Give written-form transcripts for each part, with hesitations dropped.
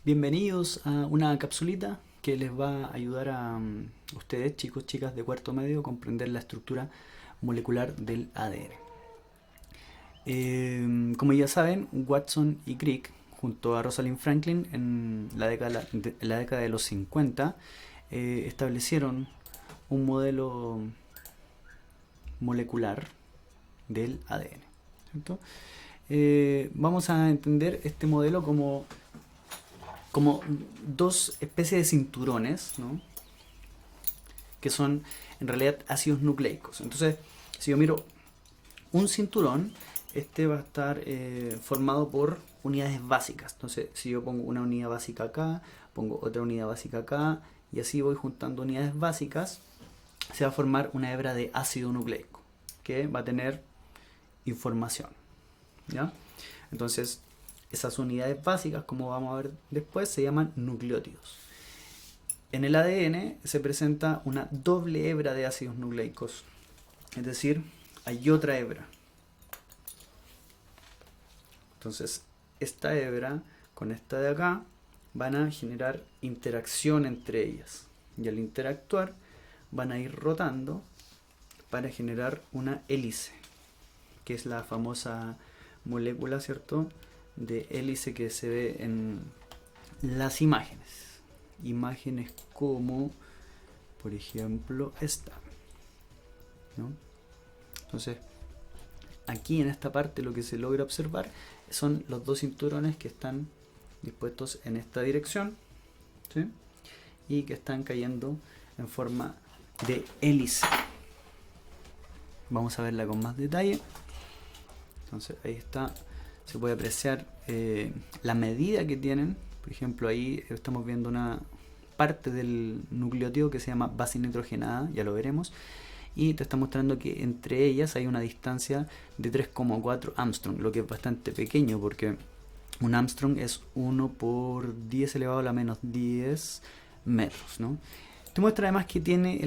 Bienvenidos a una capsulita que les va a ayudar a ustedes, chicos, chicas de cuarto medio, a comprender la estructura molecular del ADN. Como ya saben, Watson y Crick, junto a Rosalind Franklin, en la década de los 50, establecieron un modelo molecular del ADN. ¿Cierto? Vamos a entender este modelo como dos especies de cinturones, ¿no? Que son en realidad ácidos nucleicos. Entonces, si yo miro un cinturón, este va a estar formado por unidades básicas. Entonces, si yo pongo una unidad básica acá, pongo otra unidad básica acá, y así voy juntando unidades básicas, se va a formar una hebra de ácido nucleico, que va a tener información, ¿ya? Entonces, esas unidades básicas, como vamos a ver después, se llaman nucleótidos. En el ADN se presenta una doble hebra de ácidos nucleicos, es decir, hay otra hebra. Entonces, esta hebra con esta de acá van a generar interacción entre ellas, y al interactuar van a ir rotando para generar una hélice, que es la famosa molécula, ¿cierto?, de hélice que se ve en las imágenes. Imágenes como, por ejemplo, esta, ¿no? Entonces, aquí en esta parte lo que se logra observar son los dos cinturones que están dispuestos en esta dirección, ¿sí? Y que están cayendo en forma de hélice. Vamos a verla con más detalle. Entonces, ahí está. Se puede apreciar la medida que tienen. Por ejemplo, ahí estamos viendo una parte del nucleótido que se llama base nitrogenada, ya lo veremos, y te está mostrando que entre ellas hay una distancia de 3,4 Armstrong, lo que es bastante pequeño porque un Armstrong es 1 por 10 elevado a la menos 10 metros, ¿no? Te muestra además que tiene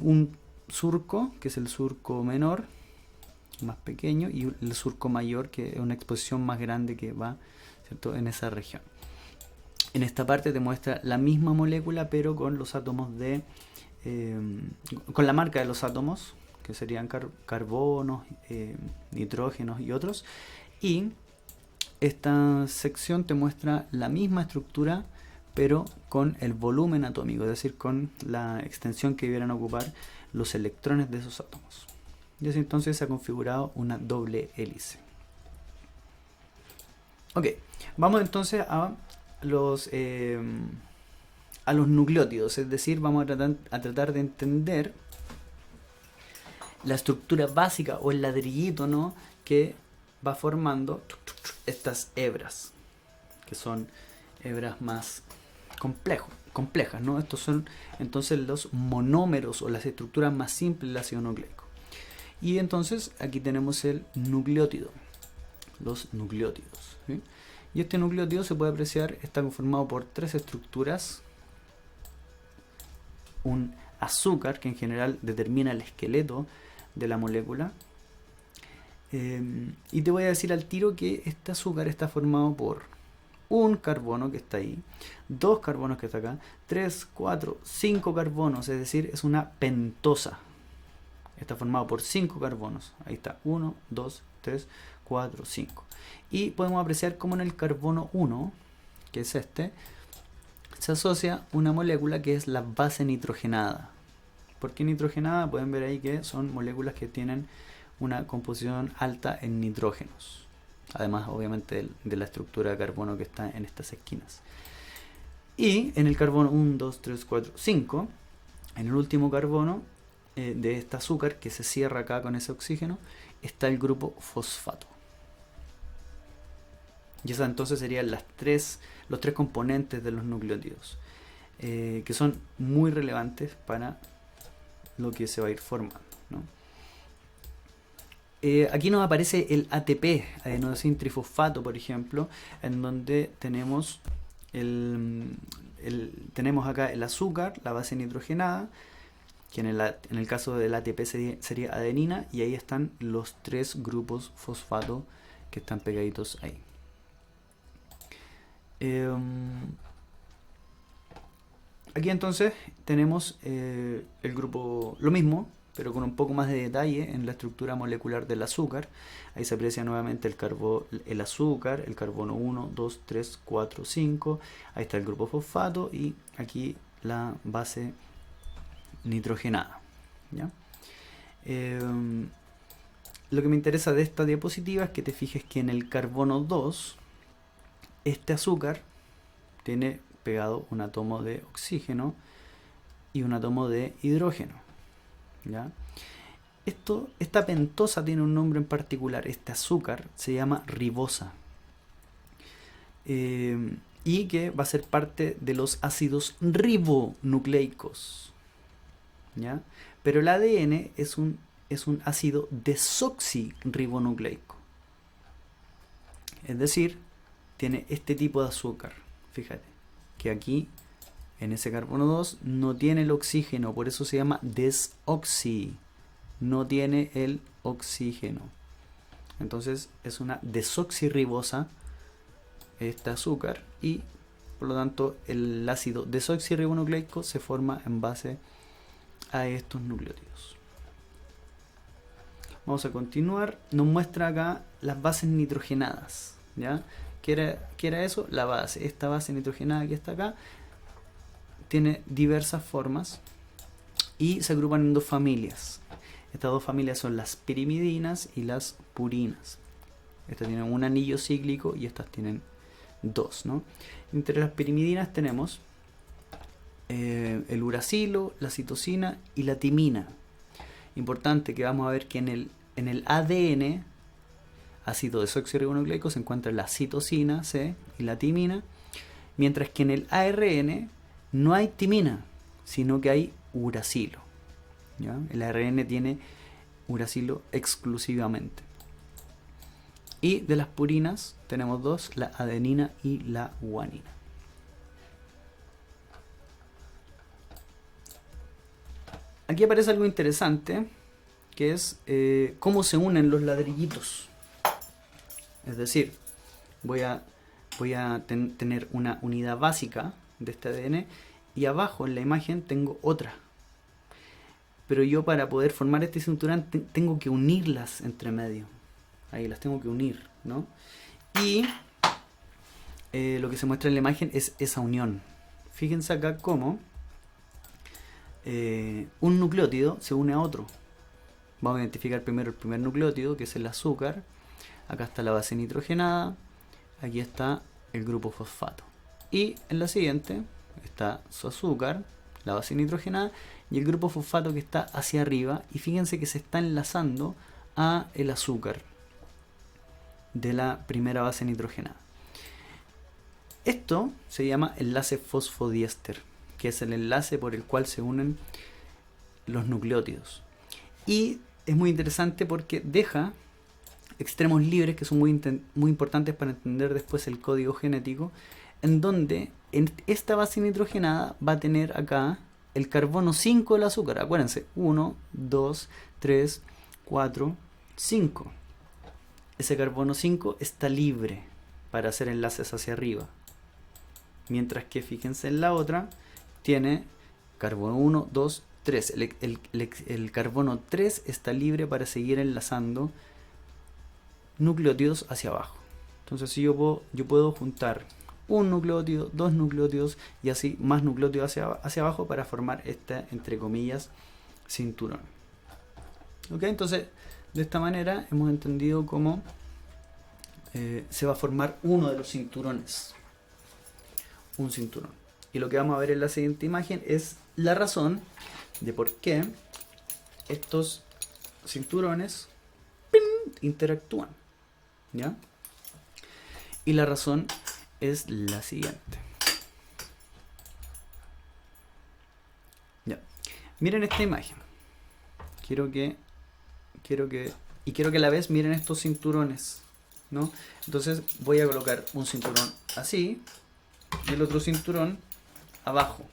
un surco, que es el surco menor, más pequeño, y el surco mayor, que es una exposición más grande que va, ¿cierto?, en esa región. En esta parte te muestra la misma molécula, pero con los átomos de con la marca de los átomos, que serían carbonos, nitrógenos y otros. Y esta sección te muestra la misma estructura, pero con el volumen atómico, es decir, con la extensión que debieran ocupar los electrones de esos átomos. Y así entonces se ha configurado una doble hélice. Ok, vamos entonces a los nucleótidos, es decir, vamos a tratar de entender la estructura básica o el ladrillito, ¿no?, que va formando estas hebras, que son hebras más complejas, ¿no? Estos son entonces los monómeros o las estructuras más simples del ácido nucleico. Y entonces aquí tenemos el nucleótido, los nucleótidos, ¿sí? Y este nucleótido se puede apreciar, está conformado por tres estructuras: un azúcar, que en general determina el esqueleto de la molécula, y te voy a decir al tiro que este azúcar está formado por un carbono que está ahí, dos carbonos que está acá, 3, 4, 5 carbonos, es decir, es una pentosa. Está formado por 5 carbonos. Ahí está, 1, 2, 3, 4, 5. Y podemos apreciar cómo en el carbono 1, que es este, se asocia una molécula que es la base nitrogenada. ¿Por qué nitrogenada? Pueden ver ahí que son moléculas que tienen una composición alta en nitrógenos. Además, obviamente, de la estructura de carbono que está en estas esquinas. Y en el carbono 1, 2, 3, 4, 5, en el último carbono de este azúcar, que se cierra acá con ese oxígeno, está el grupo fosfato. Y esas entonces serían los tres componentes de los nucleótidos, que son muy relevantes para lo que se va a ir formando, ¿no? Aquí nos aparece el ATP, adenosin trifosfato, por ejemplo, en donde tenemos tenemos acá el azúcar, la base nitrogenada, que en el caso del ATP sería adenina, y ahí están los tres grupos fosfato que están pegaditos ahí. Aquí entonces tenemos el grupo, lo mismo, pero con un poco más de detalle en la estructura molecular del azúcar. Ahí se aprecia nuevamente el azúcar, el carbono 1, 2, 3, 4, 5. Ahí está el grupo fosfato y aquí la base nitrogenada. ¿Ya? Lo que me interesa de esta diapositiva es que te fijes que en el carbono 2, este azúcar tiene pegado un átomo de oxígeno y un átomo de hidrógeno. ¿Ya? Esta pentosa tiene un nombre en particular. Este azúcar se llama ribosa. Y que va a ser parte de los ácidos ribonucleicos. ¿Ya? Pero el ADN es un ácido desoxirribonucleico. Es decir, tiene este tipo de azúcar. Fíjate que aquí en ese carbono 2 no tiene el oxígeno, por eso se llama desoxi. No tiene el oxígeno. Entonces es una desoxirribosa este azúcar y por lo tanto el ácido desoxirribonucleico se forma en base a estos nucleótidos. Vamos a continuar. Nos muestra acá las bases nitrogenadas. ¿Ya? ¿Qué era eso? La base. Esta base nitrogenada que está acá tiene diversas formas y se agrupan en dos familias. Estas dos familias son las pirimidinas y las purinas. Estas tienen un anillo cíclico y estas tienen dos, ¿no? Entre las pirimidinas tenemos el uracilo, la citosina y la timina. Importante que vamos a ver que en el ADN, ácido desoxirribonucleico, se encuentra la citosina C y la timina, mientras que en el ARN no hay timina, sino que hay uracilo. ¿Ya? El ARN tiene uracilo exclusivamente. Y de las purinas tenemos dos, la adenina y la guanina. Aquí aparece algo interesante, que es cómo se unen los ladrillitos. Es decir, voy a tener una unidad básica de este ADN y abajo en la imagen tengo otra. Pero yo para poder formar este cinturón tengo que unirlas entre medio. Ahí las tengo que unir, ¿no? Y lo que se muestra en la imagen es esa unión. Fíjense acá cómo un nucleótido se une a otro. Vamos a identificar primero el primer nucleótido, que es el azúcar. Acá está la base nitrogenada. Aquí está el grupo fosfato. Y en la siguiente está su azúcar, la base nitrogenada, y el grupo fosfato que está hacia arriba. Y fíjense que se está enlazando a el azúcar de la primera base nitrogenada. Esto se llama enlace fosfodiéster, que es el enlace por el cual se unen los nucleótidos. Y es muy interesante porque deja extremos libres que son muy importantes para entender después el código genético, en donde en esta base nitrogenada va a tener acá el carbono 5 del azúcar. Acuérdense, 1, 2, 3, 4, 5. Ese carbono 5 está libre para hacer enlaces hacia arriba. Mientras que fíjense en la otra, tiene carbono 1, 2, 3. El carbono 3 está libre para seguir enlazando nucleótidos hacia abajo. Entonces si yo puedo juntar un nucleótido, dos nucleótidos y así más nucleótidos hacia abajo para formar este, entre comillas, cinturón. ¿Ok? Entonces de esta manera hemos entendido cómo se va a formar uno de los cinturones. Un cinturón. Y lo que vamos a ver en la siguiente imagen es la razón de por qué estos cinturones interactúan. ¿Ya? Y la razón es la siguiente. Ya. Miren esta imagen. Quiero que a la vez miren estos cinturones, ¿no? Entonces voy a colocar un cinturón así y el otro cinturón abajo.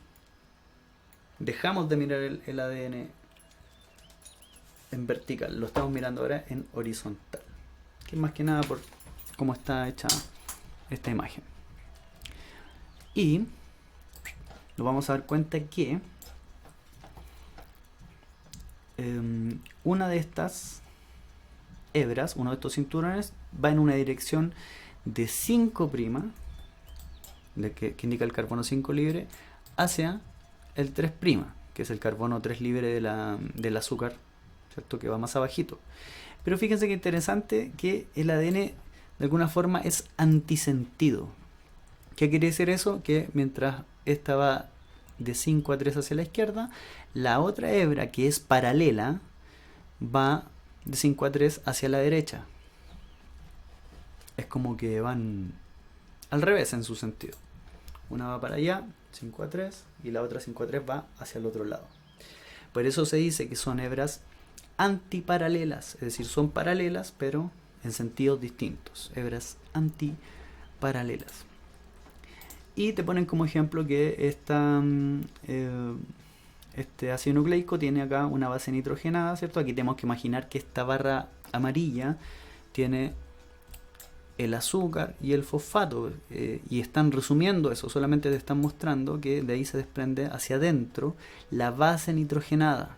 Dejamos de mirar el ADN en vertical, lo estamos mirando ahora en horizontal, que es más que nada por cómo está hecha esta imagen. Y nos vamos a dar cuenta que una de estas hebras, uno de estos cinturones, va en una dirección de 5', que indica el carbono 5 libre, hacia el 3', que es el carbono 3 libre del azúcar, ¿cierto? Que va más abajito. Pero fíjense que interesante que el ADN de alguna forma es antisentido. ¿Qué quiere decir eso? Que mientras esta va de 5 a 3 hacia la izquierda, la otra hebra, que es paralela, va de 5 a 3 hacia la derecha. Es como que van al revés en su sentido. Una va para allá, 5 a 3, y la otra 5 a 3 va hacia el otro lado. Por eso se dice que son hebras antiparalelas, es decir, son paralelas pero en sentidos distintos. Hebras antiparalelas. Y te ponen como ejemplo que este ácido nucleico tiene acá una base nitrogenada, ¿cierto? Aquí tenemos que imaginar que esta barra amarilla tiene el azúcar y el fosfato, y están resumiendo eso, solamente te están mostrando que de ahí se desprende hacia adentro la base nitrogenada.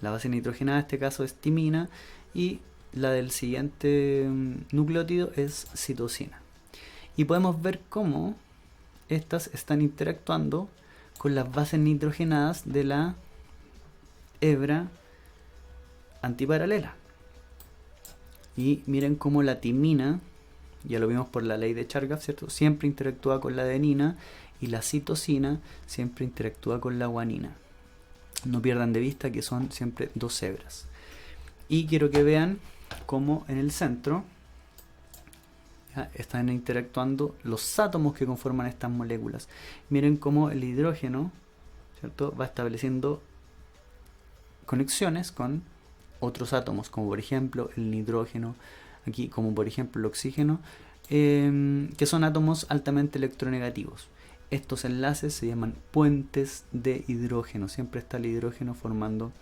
La base nitrogenada en este caso es timina y la del siguiente nucleótido es citosina. Y podemos ver cómo estas están interactuando con las bases nitrogenadas de la hebra antiparalela. Y miren cómo la timina, ya lo vimos por la ley de Chargaff, ¿cierto? Siempre interactúa con la adenina, y la citosina siempre interactúa con la guanina. No pierdan de vista que son siempre dos hebras. Y quiero que vean cómo en el centro están interactuando los átomos que conforman estas moléculas. Miren cómo el hidrógeno, ¿cierto?, va estableciendo conexiones con otros átomos, como por ejemplo el nitrógeno, aquí como por ejemplo el oxígeno, que son átomos altamente electronegativos. Estos enlaces se llaman puentes de hidrógeno. Siempre está el hidrógeno formando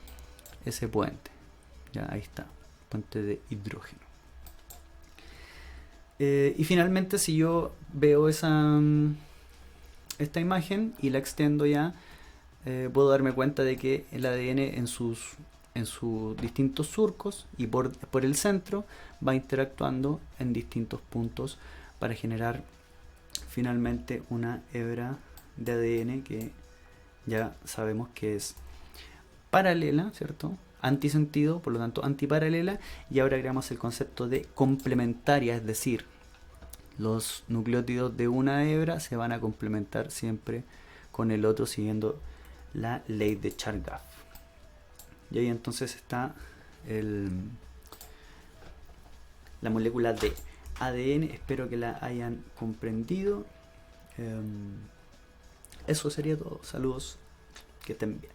ese puente. Ya, ahí está, puente de hidrógeno. Y finalmente, si yo veo esta imagen y la extiendo ya, puedo darme cuenta de que el ADN en sus distintos surcos y por el centro va interactuando en distintos puntos para generar finalmente una hebra de ADN que ya sabemos que es paralela, ¿cierto? Antisentido, por lo tanto antiparalela, y ahora agregamos el concepto de complementaria, es decir, los nucleótidos de una hebra se van a complementar siempre con el otro siguiendo la ley de Chargaff. Y ahí entonces está la molécula de ADN. Espero que la hayan comprendido. Eso sería todo. Saludos, que estén bien.